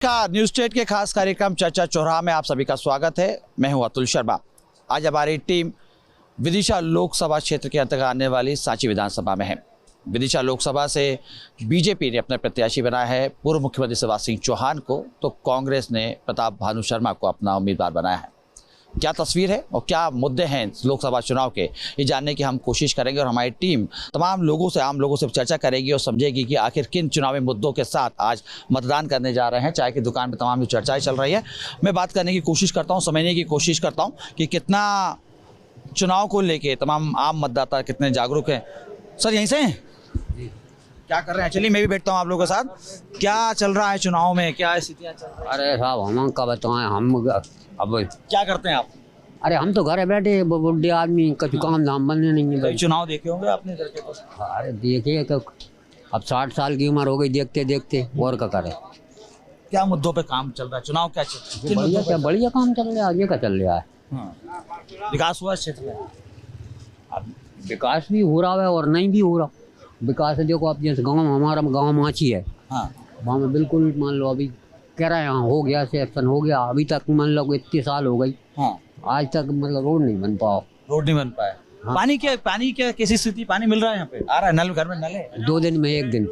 नमस्कार, news state के खास कार्यक्रम चर्चा चौराहा में आप सभी का स्वागत है। मैं हूं अतुल शर्मा। आज हमारी टीम विदिशा लोकसभा क्षेत्र के अंतर्गत आने वाली सांची विधानसभा में है। विदिशा लोकसभा से बीजेपी ने अपना प्रत्याशी बनाया है पूर्व मुख्यमंत्री शिवराज सिंह चौहान को, तो कांग्रेस ने प्रताप भानु शर्मा को अपना उम्मीदवार बनाया है। क्या तस्वीर है और क्या मुद्दे हैं लोकसभा चुनाव के, ये जानने की हम कोशिश करेंगे और हमारी टीम तमाम लोगों से, आम लोगों से चर्चा करेगी और समझेगी कि आखिर किन चुनावी मुद्दों के साथ आज मतदान करने जा रहे हैं। चाय की दुकान में तमाम जो चर्चाएं चल रही है, मैं बात करने की कोशिश करता हूँ, समझने की कोशिश करता हूँ कि कितना चुनाव को लेके तमाम आम मतदाता कितने जागरूक हैं। सर यहीं से हैं? क्या कर रहे हैं? चलिए मैं भी बैठता हूँ आप लोगों के साथ। क्या चल रहा है चुनाव में, क्या स्थितियाँ चल रही हैं? अरे साहब हम का बताएं, हम अब क्या करते हैं आप? अरे हम तो घर बैठे बुढ़े आदमी, कभी काम धाम बनने नहीं है भाई। चुनाव देखे होंगे आपने इधर के? अरे देखिए तो अब 60 साल की उम्र हो गई देखते देखते, और क्या करे। क्या मुद्दों पे काम चल रहा है? चुनाव क्या चल रहा है? क्या बढ़िया काम चल रहा है, आगे का चल रहा है। विकास हुआ क्षेत्र में? अब विकास भी हो रहा है और नहीं भी हो रहा। विकास है, देखो अब जैसे गाँव, हमारा गाँव माची है, वहाँ में बिल्कुल मान लो अभी कह रहे हैं यहाँ हो गया, सेक्शन हो गया, अभी तक मान लो इतने साल हो गई, आज तक मतलब रोड नहीं बन पाओ। रोड नहीं बन पाया। हाँ। पानी क्या कैसी स्थिति? पानी मिल रहा है यहाँ पे? आ रहा है? नल घर में नल है? 2 दिन में 1 दिन।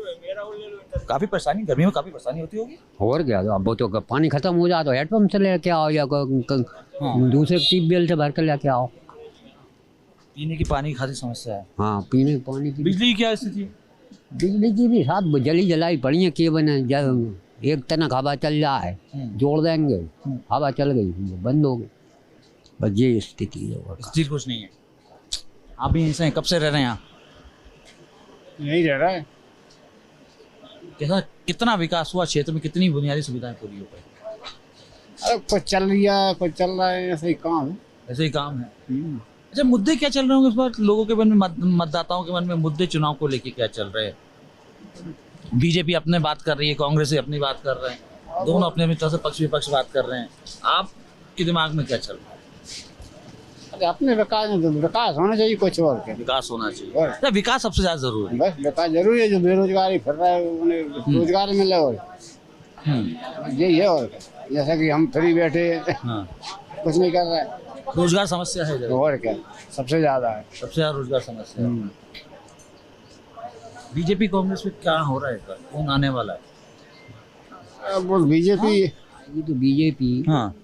काफी परेशानी, गर्मी में काफी परेशानी होती होगी। और क्या, अब तो पानी खत्म हो जाए तो हेडपम्प से लेके आओ या दूसरे ट्यूबवेल से भर कर लेके आओ। पीने की पानी की खासी समस्या है। हाँ, पीने की पानी की। बिजली की क्या स्थिति है? बिजली की भी साथ जली जलाई पड़ी है, केबल है, एक तनक हवा चल रहा है, जोड़ देंगे, हवा चल गई बंद हो गई, बस ये स्थिति है। स्थिति कुछ नहीं है। आप भी ऐसे हैं? कब से रह रहे हैं यहाँ? यही रह रहा है। कैसा, कितना विकास हुआ क्षेत्र में, कितनी बुनियादी सुविधाएं पूरी हो गई? अरे कुछ चल रहा है, ऐसे ही काम है। ऐसे ही काम है। अच्छा, मुद्दे क्या चल रहे होंगे इस बार लोगों के मन में, मतदाताओं के मन में मुद्दे चुनाव को लेके क्या चल रहे हैं? बीजेपी अपने बात कर रही है, कांग्रेस अपनी बात कर रहे हैं, दोनों अपने तरह से पक्ष विपक्ष बात कर रहे हैं। आपके दिमाग में क्या चल रहा है? अरे अपने विकास होना चाहिए, कुछ और क्या। विकास होना चाहिए। विकास सबसे ज्यादा जरूरी है। बस विकास जरूरी है। जो बेरोजगारी फिर रहा है उन्हें रोजगार मिले, और यही है। और जैसा कि हम फ्री बैठे कुछ नहीं कर रहा है, रोजगार समस्या है। और क्या, सबसे ज्यादा है, सबसे ज्यादा रोजगार समस्या है। बीजेपी कांग्रेस में क्या हो रहा है? कौन आने वाला है? अब बीजेपी। ये तो बीजेपी, हाँ,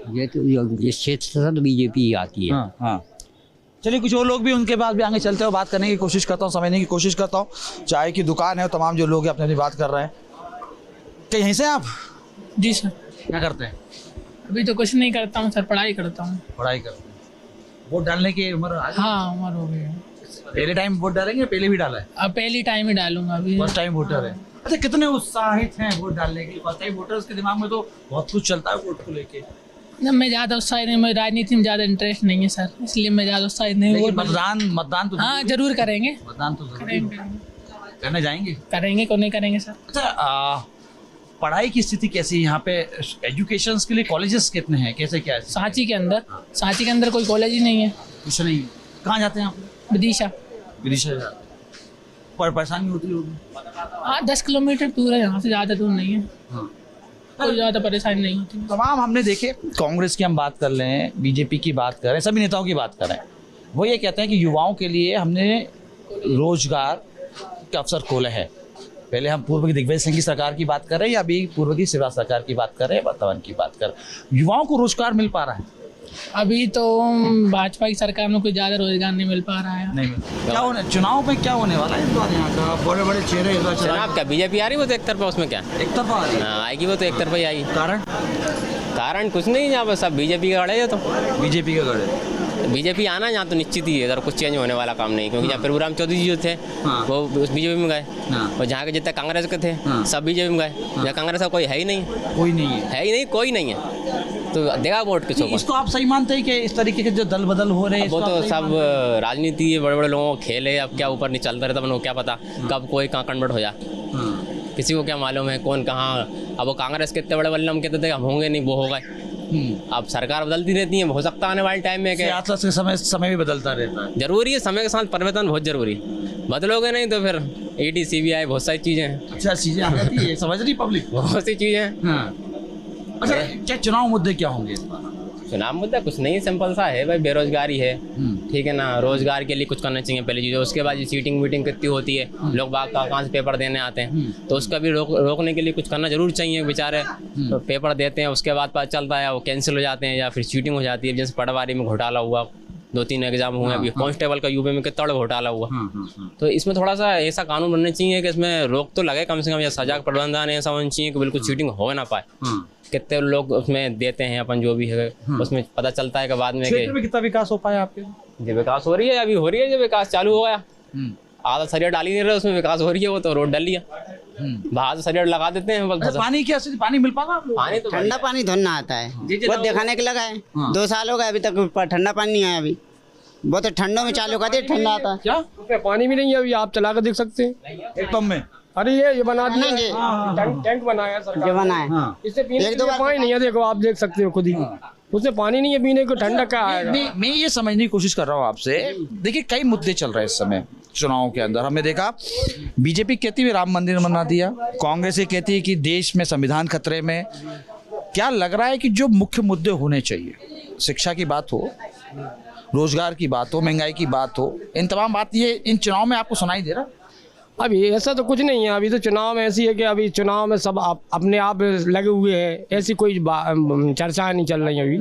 ये तो इस क्षेत्र से तो बीजेपी ही आती है। हाँ। चलिए कुछ और लोग भी, उनके बाद भी आगे चलते हो, बात करने की कोशिश करता हूँ, समझने की कोशिश करता हूँ। चाय की दुकान है और तमाम जो लोग हैं अपनी बात कर रहे हैं। क्या यहीं से आप? जी सर। क्या करते हैं? अभी तो कुछ नहीं करता हूँ सर, पढ़ाई करता हूँ। पढ़ाई करते हैं। वोट डालने की उम्र? हाँ, उम्र हो गई है। पहले टाइम वोट डालेंगे? पहले भी डाला है? अब पहली टाइम ही डालूंगा अभी। फर्स्ट टाइम वोटर है। अच्छा, कितने उत्साहित हैं वोट डालने के लिए? फर्स्ट टाइम वोटर्स के दिमाग में तो बहुत कुछ चलता है वोट को लेके। ना, मैं ज़्यादा उत्साहित नहीं, मैं राजनीति में ज़्यादा इंटरेस्ट नहीं है सर, इसलिए मैं ज़्यादा उत्साहित नहीं हूँ। मतदान तो हाँ जरूर करेंगे। मतदान तो करने जाएंगे? करेंगे, क्यों नहीं करेंगे सर। अच्छा, पढ़ाई की स्थिति कैसी है यहाँ पे? एजुकेशन के लिए कॉलेजेस कितने हैं, कैसे क्या है? सांची के अंदर कोई कॉलेज ही नहीं है। कुछ नहीं। कहाँ जाते हैं आप? विदिशा। विदिशा जाते हैं। पर परेशानी होती होगी? हाँ, 10 किलोमीटर दूर है यहाँ से, ज़्यादा दूर नहीं है। कोई ज़्यादा परेशानी नहीं होती। तमाम हमने देखे, कांग्रेस की हम बात कर रहे हैं, बीजेपी की बात कर रहे हैं, सभी नेताओं की बात कर रहे हैं। वो ये कहते हैं कि युवाओं के लिए हमने रोजगार के अवसर खोले हैं। पहले हम पूर्व की दिग्विजय सिंह की सरकार की बात कर रहे हैं या अभी पूर्व की शिवराज सरकार की बात कर रहे हैं, वर्तमान की बात कर रहे हैं? युवाओं को रोजगार मिल पा रहा है? अभी तो भाजपा की सरकार में कोई ज़्यादा रोजगार नहीं मिल पा रहा है। नहीं मिल। क्या होने, चुनाव में क्या होने वाला है इस बार? यहाँ का बड़े बड़े चेहरे इस बार चुनाव क्या बीजेपी आ रही है, वो तो एक तरफा, उसमें क्या एक तरफा आ रही है? आएगी वो तो एक तरफा ही आएगी। कारण कुछ नहीं, यहाँ पर सब बीजेपी के गढ़े है। तो बीजेपी के गढ़े बीजेपी आना यहाँ तो निश्चित ही है, इधर कुछ चेंज होने वाला काम नहीं, क्योंकि जहाँ प्रभुराम चौधरी जी जो थे वो उस बीजेपी में गए, और जहाँ के जितने कांग्रेस के थे सब बीजेपी में गए। यहाँ कांग्रेस का कोई है ही नहीं, कोई नहीं है, तो देगा वोट किसको? इसको आप सही मानते हैं कि इस तरीके के जो दल बदल हो रहे हैं? वो तो सब राजनीति है, बड़े बड़े लोगों को खेल है, अब क्या ऊपर नहीं चलता रहता, उनको क्या पता कब कोई कहाँ कन्वर्ट हो जाए, किसी को क्या मालूम है कौन कहाँ। अब वो कांग्रेस के इतने बड़े बल्ले हम कहते थे हम होंगे नहीं, वो हो गए। अब सरकार बदलती रहती है, हो सकता है आने वाले टाइम में समय भी बदलता रहता है। जरूरी है, समय के साथ परिवर्तन बहुत जरूरी है। बदलोगे नहीं तो फिर ईडी, सीबीआई, बहुत सारी चीजें हैं। अच्छा, चीजें आ जाती है, समझ रही पब्लिक, बहुत सी चीजें हैं। अच्छा, क्या चुनाव मुद्दे क्या होंगे इस बार? चुनाव मुद्दा कुछ नहीं, सिंपल सा है भाई, बेरोजगारी है, ठीक है ना, रोजगार के लिए कुछ करना चाहिए पहली चीज़। उसके बाद ये चीटिंग वीटिंग कितनी होती है, लोग बाग कहाँ से पेपर देने आते हैं, तो उसका भी रोकने के लिए कुछ करना जरूर चाहिए। बेचारे तो पेपर देते हैं, उसके बाद पता चलता है वो कैंसिल हो जाते हैं या फिर चीटिंग हो जाती है। जैसे पटवारी में घोटाला हुआ, 2-3 एग्जाम हुए अभी, कांस्टेबल का यूपी में कितना बड़ा घोटाला हुआ। तो इसमें थोड़ा सा ऐसा कानून बनना चाहिए कि इसमें रोक तो लगे कम से कम, या सजा का प्रबंधन ऐसा होना चाहिए कि बिल्कुल चीटिंग हो ना पाए। कितने लोग उसमें देते हैं अपन जो भी है, उसमें पता चलता है कि बाद में क्षेत्र में कितना विकास हो पाया आपके? जो विकास हो रही है अभी हो रही है, जो विकास चालू हो गया, आधा सरिया डाल ही नहीं रहे, उसमें विकास हो रही है, वो तो रोड डाल लिया, बाहर से सरिया लगा देते हैं बस। पानी क्या स्थिति, पानी मिल पाता? पानी तो ठंडा पानी धोना आता है, वो दिखाने के लगा है। 2 साल हो गए अभी तक ठंडा पानी नहीं आया। अभी वो तो ठंडों में चालू कर दिया, ठंडा आता है। क्या उसमें पानी भी नहीं है अभी, आप चला कर देख सकते हैं। एक पंप में? अरे ये बना दिया नहीं, है, टैंक बनाया है सरकार जो बना है इससे पीने के लिए पानी नहीं है। देखो आप देख सकते हो खुद ही, उससे पानी नहीं है पीने को, ठंडा क्या आएगा। मैं ये समझने की कोशिश कर रहा हूँ आपसे। देखिए, कई मुद्दे चल रहे हैं इस समय चुनाव के अंदर। हमने देखा बीजेपी कहती है राम मंदिर बना दिया, कांग्रेस ये कहती है कि देश में संविधान खतरे में। क्या लग रहा है कि जो मुख्य मुद्दे होने चाहिए, शिक्षा की बात हो, रोजगार की बात हो, महंगाई की बात हो, इन तमाम बात ये इन चुनाव में आपको सुनाई दे रहा? अभी ऐसा तो कुछ नहीं है। अभी तो चुनाव में ऐसी है कि अभी चुनाव में सब अपने आप लगे हुए हैं, ऐसी कोई चर्चा नहीं चल रही अभी।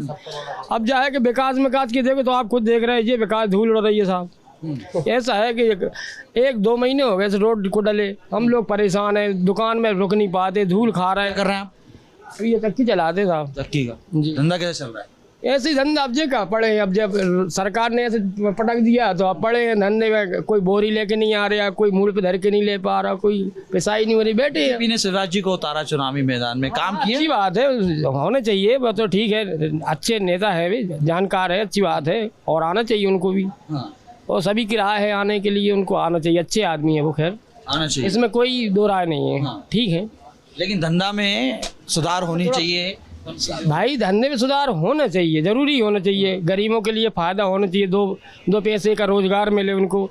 अब जो है कि विकास की देखो तो आप खुद देख रहे हैं, ये विकास धूल उड़ रही है साहब। ऐसा है कि 1-2 महीने हो गए रोड को डले, हम लोग परेशान हैं, दुकान में रुक नहीं पाते, धूल खा रहे हैं। कर रहे हैं आप? अभी ये चक्की चलाते साहब, चक्की का जी। धंधा कैसे चल रहा है? ऐसे ही धंधा अब जे का पड़े हैं। अब जब सरकार ने ऐसे पटक दिया तो अब पड़े हैं धंधे में, कोई बोरी लेके नहीं आ रहा, कोई मूल पे धर के नहीं ले पा रहा, कोई पिसाई नहीं हो रही, बैठे हैं। बीजेपी ने शिवराज जी को उतारा चुनावी मैदान में, काम किया। अच्छी बात है, होने चाहिए, वो तो ठीक है, अच्छे नेता है भी, जानकार है, अच्छी बात है, और आना चाहिए उनको भी। और सभी की राय है आने के लिए, उनको आना चाहिए, अच्छे आदमी है वो, खैर आना चाहिए, इसमें कोई दो राय नहीं है, ठीक है। लेकिन धंधा में सुधार होनी चाहिए भाई, धंधे में सुधार होना चाहिए, जरूरी होना चाहिए, गरीबों के लिए फायदा होना चाहिए, दो पैसे का रोजगार मिले उनको।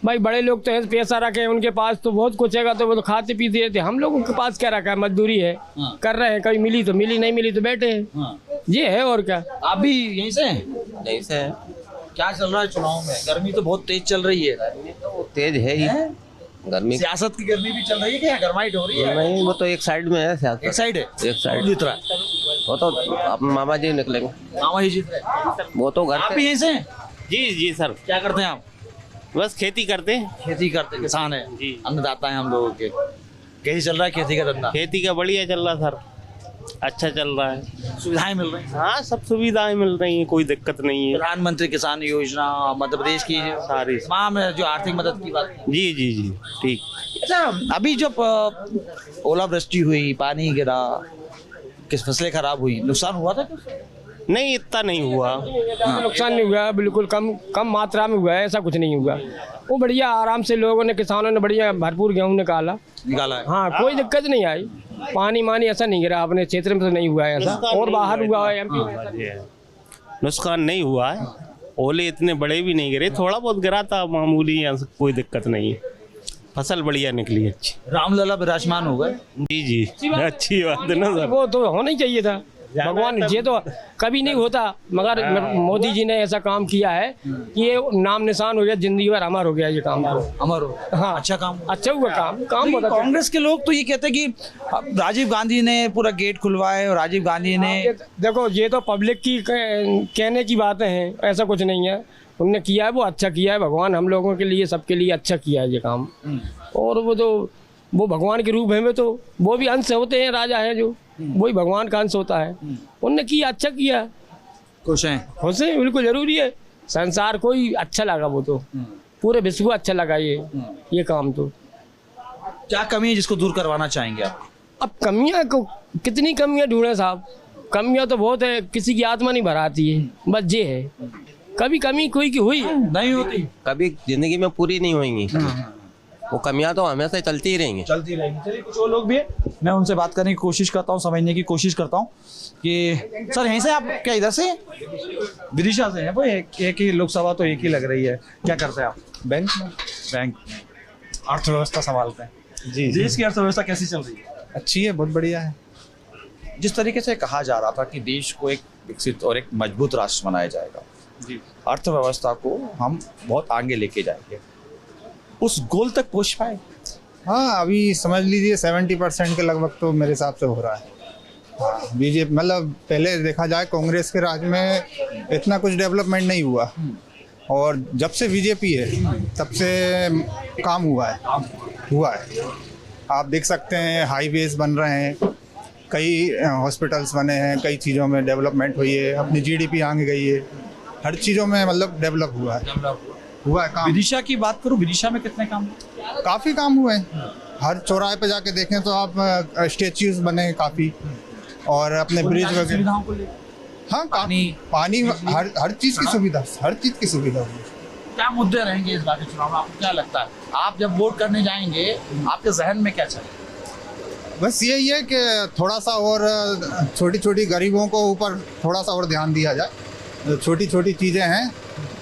भाई बड़े लोग तो है, पैसा रखे हैं, उनके पास तो बहुत कुछ है, तो वो तो खाते पीते रहते। हम लोगों के पास क्या रखा है, मजदूरी है, कर रहे हैं, कभी मिली तो मिली, नहीं मिली तो बैठे हैं, ये है। और क्या, आप भी यहीं से हैं? यहीं से है। क्या चल रहा है चुनाव में? गर्मी तो बहुत तेज चल रही है। तो तेज है ही, गर्मी, सियासत की गर्मी भी चल रही है, क्या गर्माइट हो रही है? नहीं, वो तो एक साइड में है सियासत। एक साइड है, एक साइड जीत रहा है, वो तो अब मामा जी निकलेंगे, मामा ही जीत रहे हैं। वो तो घर आप भी यहीं से हैं? जी जी सर, क्या करते हैं आप? बस खेती करते हैं। खेती करते, किसान है जी। अन्नदाता है हम लोगों के। कैसे चल रहा है खेती का धंधा? खेती का बढ़िया चल रहा सर, अच्छा चल रहा है, सुविधाएं मिल रही हैं? हाँ सब सुविधाएं मिल रही हैं, कोई दिक्कत नहीं है। प्रधानमंत्री किसान योजना, मध्य प्रदेश की सारी, तमाम जो आर्थिक मदद की बात। जी जी जी ठीक। अच्छा, अभी जब ओलावृष्टि हुई, पानी गिरा, किस फसलें खराब हुई, नुकसान हुआ था कुछ? नहीं इतना नहीं हुआ, नुकसान नहीं हुआ, बिल्कुल कम मात्रा में हुआ है, ऐसा कुछ नहीं हुआ। वो बढ़िया आराम से लोगों ने, किसानों ने बढ़िया भरपूर गेहूँ निकाला है। हाँ, कोई दिक्कत नहीं आई। पानी ऐसा नहीं गिरा अपने क्षेत्र में, तो नहीं हुआ है ऐसा, और बाहर हुआ है एमपी में। नुकसान नहीं हुआ है, ओले इतने बड़े भी नहीं गिरे, थोड़ा बहुत गिरा था मामूली, कोई दिक्कत नहीं है, फसल बढ़िया निकली, अच्छी। रामलला विराजमान हो गए। जी जी अच्छी बात है ना सर, वो तो होना ही चाहिए था, भगवान, ये तो कभी नहीं होता, मगर मोदी जी ने ऐसा काम किया है कि ये नाम निशान हो गया, जिंदगी भर अमर हो गया ये काम। अमर हो, हाँ, अच्छा काम, अच्छा हुआ काम बहुत अच्छा। कांग्रेस के लोग तो ये कहते हैं कि राजीव गांधी ने पूरा गेट खुलवाए और राजीव गांधी ने, देखो ये तो पब्लिक की कहने की बातें हैं, ऐसा कुछ नहीं है, उनने किया है, वो अच्छा किया है, भगवान हम लोगों के लिए, सबके लिए अच्छा किया है ये काम। और वो भगवान के रूप में, तो वो भी अंश होते हैं, राजा है जो, वही भगवान का अंश होता है, उनने किया, अच्छा किया, खुश हैं? खुश हैं, बिल्कुल जरूरी है, संसार को ही अच्छा लगा, वो तो पूरे विश्व को अच्छा लगा ये काम। तो क्या कमी है जिसको दूर करवाना चाहेंगे आप? अब कमियां को कितनी कमियां ढूंढे साहब, कमियां तो बहुत है, किसी की आत्मा नहीं भराती है, बस ये है, कभी कमी कोई की हुई नहीं होती, कभी जिंदगी में पूरी नहीं होंगी, वो कमियां तो हमेशा चलती ही रहेंगी। चलिए, कुछ और लोग भी है, मैं उनसे बात करने की कोशिश करता हूँ, समझने की कोशिश करता हूँ कि सर यहीं से आप, क्या इधर से विदिशा से हैं? एक ही लोकसभा तो एक ही लग रही है, क्या करते हैं आप? बैंक अर्थव्यवस्था संभालते हैं। जी, देश की अर्थव्यवस्था कैसी चल रही है? अच्छी है, बहुत बढ़िया है। जिस तरीके से कहा जा रहा था कि देश को एक विकसित और एक मजबूत राष्ट्र बनाया जाएगा, अर्थव्यवस्था को हम बहुत आगे लेके जाएंगे, उस गोल तक पहुंच पाए? हाँ, अभी समझ लीजिए 70% के लगभग तो मेरे हिसाब से हो रहा है। हाँ, बीजेपी मतलब पहले देखा जाए कांग्रेस के राज में इतना कुछ डेवलपमेंट नहीं हुआ, और जब से बीजेपी है तब से काम हुआ है। आप देख सकते हैं हाईवेज बन रहे हैं, कई हॉस्पिटल्स बने हैं, कई चीज़ों में डेवलपमेंट हुई है, अपनी जीडीपी आगे गई है, हर चीज़ों में मतलब डेवलप हुआ है काम। विदिशा की बात करूं, विदिशा में कितने काम? काफ़ी काम हुए हैं। हर चौराहे पे जाके देखें तो आप स्टेच्यूज बने हैं काफ़ी, और अपने ब्रिज वगैरह। हाँ, पानी हर चीज़ की सुविधा हुई। क्या मुद्दे रहेंगे इस बार के चुनाव में, आपको क्या लगता है? आप जब वोट करने जाएंगे आपके जहन में क्या चलेगा? बस यही है कि थोड़ा सा और छोटी छोटी गरीबों को ऊपर थोड़ा सा और ध्यान दिया जाए। जो छोटी छोटी चीज़ें हैं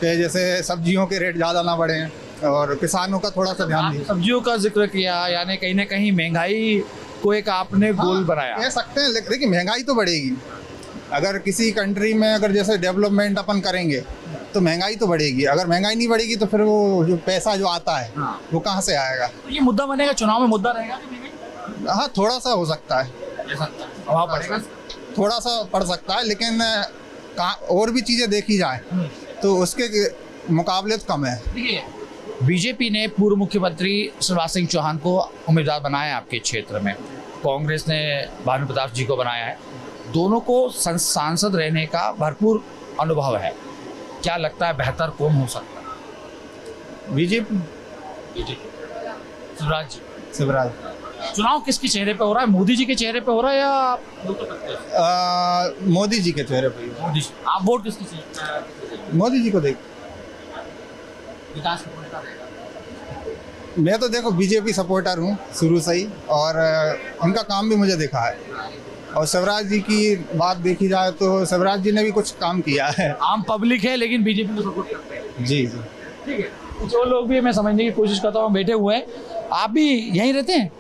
कि जैसे सब्जियों के रेट ज़्यादा ना बढ़े, और किसानों का थोड़ा सा ध्यान दिया। सब्जियों का जिक्र किया, यानी कहीं ना कहीं महंगाई को एक आपने गोल बनाया। कह सकते हैं, देखिए महंगाई तो बढ़ेगी। अगर किसी कंट्री में अगर जैसे डेवलपमेंट अपन करेंगे तो महंगाई तो बढ़ेगी। अगर महंगाई नहीं बढ़ेगी तो फिर वो जो पैसा जो आता है वो कहाँ से आएगा? तो ये मुद्दा बनेगा, चुनाव में मुद्दा रहेगा। हाँ, थोड़ा सा हो सकता है, थोड़ा सा पड़ सकता है, लेकिन और भी चीज़ें देखी जाए तो उसके मुकाबले तो कम है। बीजेपी ने पूर्व मुख्यमंत्री शिवराज सिंह चौहान को उम्मीदवार बनाया आपके क्षेत्र में, कांग्रेस ने भानु प्रताप जी को बनाया है। दोनों को सांसद रहने का भरपूर अनुभव है। क्या लगता है बेहतर कौन हो सकता है? बीजेपी। शिवराज। चुनाव किसके चेहरे पे हो रहा है? मोदी जी के चेहरे पे हो रहा है या मोदी जी के चेहरे पे? मोदी जी। आप वोट किसके चेहरे पे? मोदी जी को देख। विकास मैं तो देखो बीजेपी सपोर्टर हूँ शुरू से ही, और उनका काम भी मुझे देखा है। और शिवराज जी की बात देखी जाए तो शिवराज जी ने भी कुछ काम किया है। आम पब्लिक है लेकिन बीजेपी को सपोर्ट करते हैं। जी। ठीक है, जो लोग भी मैं समझने की कोशिश करता हूँ बैठे हुए हैं। आप भी यहीं रहते हैं?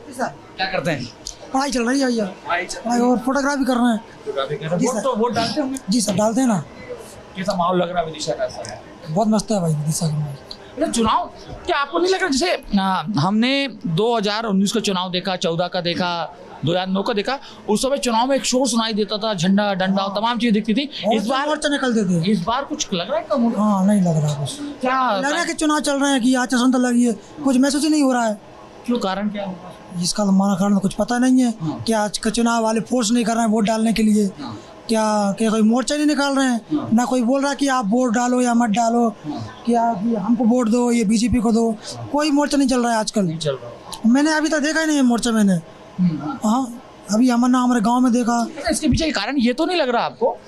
क्या करते हैं? पढ़ाई चल रही है भैया, पढ़ाई और फोटोग्राफी कर रहे हैं। वोट डालते होंगे? जी सर, डालते हैं ना। कैसा माहौल लग रहा है विदिशा का? ऐसा है, बहुत मस्त है भाई विदिशा का माहौल। चुनाव क्या आपको नहीं लग रहा, जैसे हमने 2019 का चुनाव देखा, 14 का देखा, 2009 का देखा, उस समय चुनाव में एक शोर सुनाई देता था, झंडा डंडा तमाम चीजें दिखती थी। इस बार मोर्चा निकलते थे। इस बार कुछ लग रहा है कम? हाँ, नहीं लग रहा कुछ। क्या लग रहा है कि चुनाव चल रहे हैं कि आचार संहिता लगी है, कुछ महसूस ही नहीं हो रहा है। क्यों, कारण क्या होगा? इसका हमारा कारण कुछ पता नहीं है। क्या आज का चुनाव वाले फोर्स नहीं कर रहे हैं वोट डालने के लिए? क्या कोई मोर्चा नहीं निकाल रहे हैं? ना कोई बोल रहा है कि आप वोट डालो या मत डालो, क्या हमको वोट दो, ये बीजेपी को दो। कोई मोर्चा नहीं चल रहा है आजकल। मैंने अभी तक देखा ही नहीं है मोर्चा मैंने। हाँ, अभी हमारे गांव में देखा। इसके पीछे कारण ये तो नहीं लग रहा आपको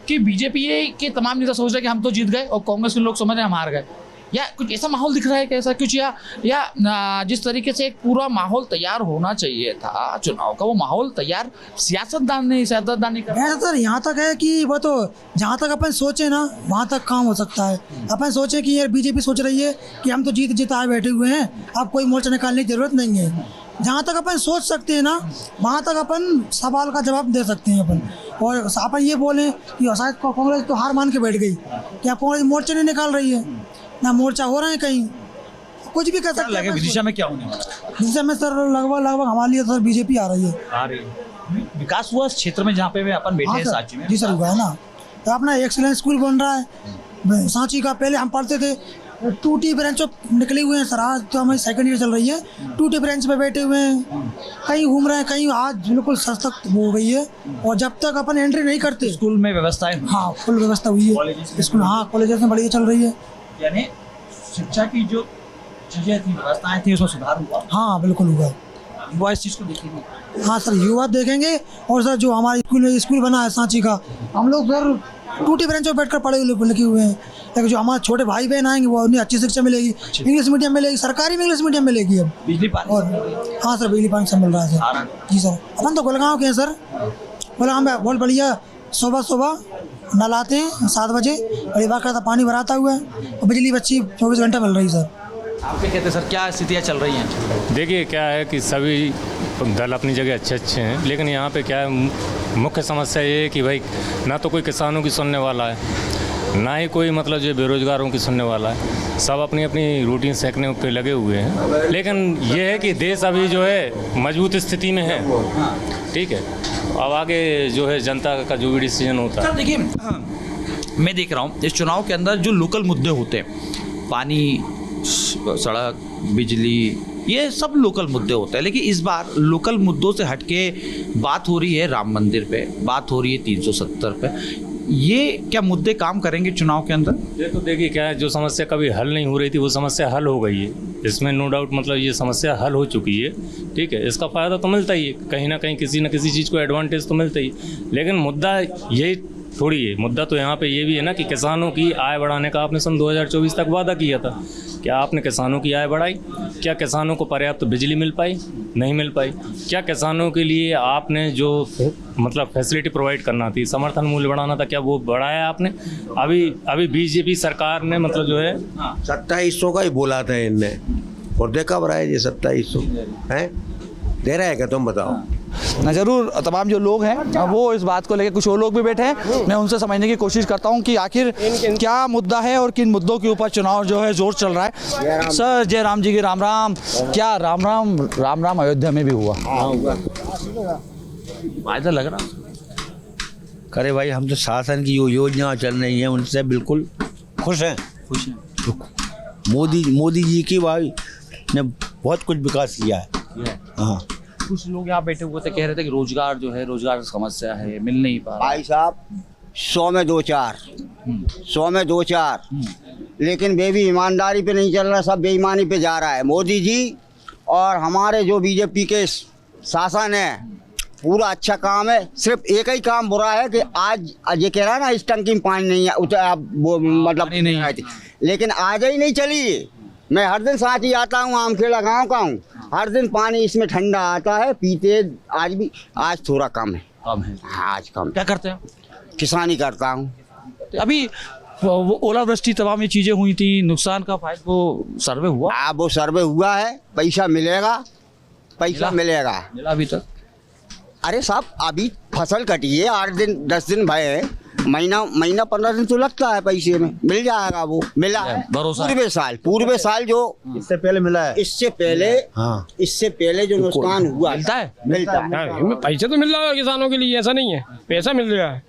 कि बीजेपी के तमाम नेता सोच रहे कि हम तो जीत गए और कांग्रेस के लोग समझ रहे हैं हम हार गए, या कुछ ऐसा माहौल दिख रहा है कैसा कुछ, या जिस तरीके से एक पूरा माहौल तैयार होना चाहिए था चुनाव का, वो माहौल तैयार सियासतदानी कर रहे हैं? सर, यहाँ तक है कि वो तो जहाँ तक अपन सोचे ना वहाँ तक काम हो सकता है। अपन सोचे कि यार बीजेपी सोच रही है कि हम तो जीताए बैठे हुए हैं, अब कोई मोर्चा निकालने की जरूरत नहीं है। जहाँ तक अपन सोच सकते हैं ना वहाँ तक अपन सवाल का जवाब दे सकते हैं अपन। और अपन ये बोलें कि शायद कांग्रेस तो हार मान के बैठ गई, क्या कांग्रेस मोर्चा नहीं निकाल रही है, ना मोर्चा हो रहे हैं कहीं, कुछ भी कर सकते हैं। विदिशा में क्या होने वाला है? विदिशा में सर लगभग हमारे लिए सर बीजेपी आ रही है। विकास हुआ इस क्षेत्र में जहाँ पे अपन बैठे हैं सांची में? जी सर, हुआ है ना। तो अपना एक्सीलेंस स्कूल बन रहा है सांची का। पहले हम पढ़ते थे 2T ब्रांच निकले हुए हैं सर, आज तो हमारी सेकंड ईयर चल रही है। 2T ब्रांच पे बैठे हुए हैं, कहीं घूम रहे हैं, कहीं आज बिल्कुल सख्त हो गई है। और जब तक अपन एंट्री नहीं करते स्कूल में व्यवस्थाएं, हाँ फुल व्यवस्था हुई है स्कूल। हाँ, कॉलेजेस में बढ़िया चल रही है। यानी शिक्षा की जो चीजें थी, व्यवस्थाएं थी, उसमें सुधार हुआ। हाँ बिल्कुल हुआ। युवा इस चीज को देखेंगे? हाँ सर, युवा देखेंगे। और सर जो हमारे स्कूल में स्कूल बना है सांची का, हम लोग सर 2T ब्रांच में बैठकर पढ़े लिखे हुए हैं। लेकिन जो हमारे छोटे भाई बहन आएंगे वो उन्हें अच्छी शिक्षा मिलेगी, इंग्लिश मीडियम मिलेगी, सरकारी में इंग्लिश मीडियम मिलेगी अब। बिजली पानी? और हाँ सर, बिजली पानी सब मिल रहा है सर। जी सर, अपन तो गुलगांव के हैं सर। गुलगांव में बहुत बढ़िया, सुबह नल आते हैं 7 बजे और बाकायदा पानी भराता हुआ है, और बिजली बच्ची 24 घंटा मिल रही है सर। आप क्या कहते हैं सर, क्या स्थितियाँ चल रही हैं? देखिए क्या है कि सभी दल अपनी जगह अच्छे हैं, लेकिन यहाँ पे क्या है, मुख्य समस्या ये है कि भाई ना तो कोई किसानों की सुनने वाला है, ना ही कोई मतलब जो बेरोजगारों की सुनने वाला है। सब अपनी अपनी रूटीन सेकने पे लगे हुए हैं। लेकिन ये है कि देश अभी जो है मजबूत स्थिति में है, ठीक है। अब आगे जो है जनता का जो भी डिसीजन होता है। देखिए, मैं देख रहा हूँ इस चुनाव के अंदर जो लोकल मुद्दे होते हैं, पानी, सड़क, बिजली, ये सब लोकल मुद्दे होते हैं। लेकिन इस बार लोकल मुद्दों से हटके बात हो रही है राम मंदिर पे, बात हो रही है 370 पे। ये क्या मुद्दे काम करेंगे चुनाव के अंदर? ये तो देखिए क्या है, जो समस्या कभी हल नहीं हो रही थी वो समस्या हल हो गई है, इसमें नो डाउट। मतलब ये समस्या हल हो चुकी है, ठीक है। इसका फ़ायदा तो मिलता ही है, कहीं ना कहीं किसी न किसी चीज़ को एडवांटेज तो मिलता ही। लेकिन मुद्दा यही थोड़ी है, मुद्दा तो यहाँ पे ये भी है ना कि किसानों की आय बढ़ाने का आपने सन 2024 तक वादा किया था। क्या आपने किसानों की आय बढ़ाई? क्या किसानों को पर्याप्त बिजली मिल पाई? नहीं मिल पाई। क्या किसानों के लिए आपने जो मतलब फैसिलिटी प्रोवाइड करना थी, समर्थन मूल्य बढ़ाना था, क्या वो बढ़ाया आपने? अभी बीजेपी सरकार ने मतलब जो है 2700 का ही बोला था इनने, और देखा बड़ा है ये 2700 है, दे रहा है क्या? तुम बताओ ना। जरूर तमाम जो लोग हैं वो इस बात को लेकर, कुछ और लोग भी बैठे हैं, मैं उनसे समझने की कोशिश करता हूं कि आखिर क्या मुद्दा है और किन मुद्दों के ऊपर चुनाव जो है जोर चल रहा है। सर, जय राम जी की राम राम। क्या राम राम अयोध्या में भी हुआ? फायदा लग रहा? करे भाई, हम तो शासन की योजना चल रही है उनसे बिल्कुल खुश हैं। मोदी जी की भाई ने बहुत कुछ विकास किया है। हाँ, कुछ लोग यहाँ बैठे हुए थे, कह रहे थे कि रोजगार जो है, रोजगार समस्या है, मिल नहीं पा रहा। भाई साहब 100 में 2-4, 100 में 2-4, लेकिन वे भी ईमानदारी पे नहीं चल रहा, सब बेईमानी पे जा रहा है। मोदी जी और हमारे जो बीजेपी के शासन है, पूरा अच्छा काम है। सिर्फ एक ही काम बुरा है कि आज ये कह रहा है ना, इस टंकी में पानी नहीं है, मतलब नहीं आए थे, लेकिन आज ही नहीं चली। मैं हर दिन साथ ही आता हूँ, आमखेड़ा गाँव का हूँ, हर दिन पानी इसमें ठंडा आता है, पीते आज भी। आज थोड़ा कम है। हाँ, आज कम। क्या करते हैं? किसानी करता हूँ। अभी वो ओलावृष्टि तमाम ये चीजें हुई थी, नुकसान का फायदा वो सर्वे हुआ? हाँ, वो सर्वे हुआ है, पैसा मिलेगा, पैसा मिलेगा। मिला अभी तक? अरे साहब, अभी फसल कटी है, 8 दिन 10 दिन भय है, महीना 15 दिन तो लगता है, पैसे में मिल जाएगा। वो मिला है पूर्व साल जो इससे पहले मिला है, इससे पहले जो नुकसान हुआ मिलता है। पैसे तो मिल रहा है किसानों के लिए, ऐसा नहीं है, पैसा मिल रहा है,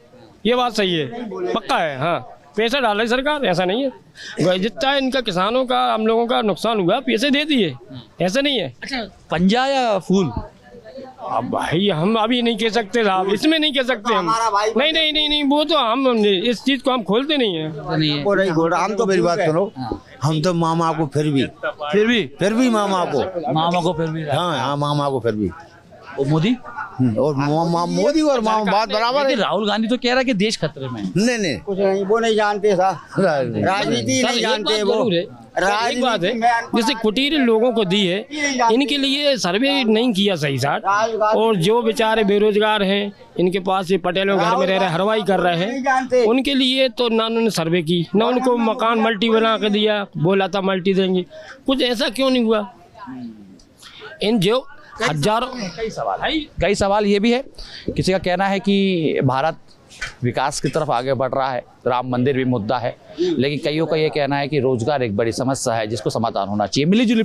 ये बात सही है, पक्का है। हाँ, पैसा डाला है सरकार, ऐसा नहीं है। जितना इनका किसानों का, हम लोगों का नुकसान हुआ, पैसे दे दिए, ऐसा नहीं है। अच्छा, पंजा या फूल? अब भाई हम अभी नहीं कह सकते साहब, इसमें नहीं कह सकते हम। नहीं, वो तो हम इस चीज को हम खोलते नहीं है। हम तो मेरी बात सुनो, हम तो मामा को फिर भी मामा को फिर भी, हाँ मामा को फिर भी। और मोदी और मोदी और मामा बात बराबर है। राहुल गांधी तो कह रहा है कि देश खतरे में। नहीं, कुछ नहीं, वो नहीं जानते साहब, राजनीति नहीं जानते वो। एक बात है, जैसे कुटीर लोगों को दी है, इनके लिए सर्वे नहीं किया सही साथ, और जो बेचारे बेरोजगार हैं, इनके पास ये पटेलों घर में रह रहे, हरवाई कर रहे हैं, उनके लिए तो ना उन्होंने सर्वे की, ना उनको मकान मल्टी बना के दिया, बोला था मल्टी देंगे, कुछ ऐसा क्यों नहीं हुआ? इन जो हजारों कई सवाल ये भी है। किसी का कहना है कि भारत विकास की तरफ आगे बढ़ रहा है, राम मंदिर भी मुद्दा है, लेकिन कईयों का ये कहना है कि रोजगार एक बड़ी समस्या है जिसको समाधान होना चाहिए। मिली जुली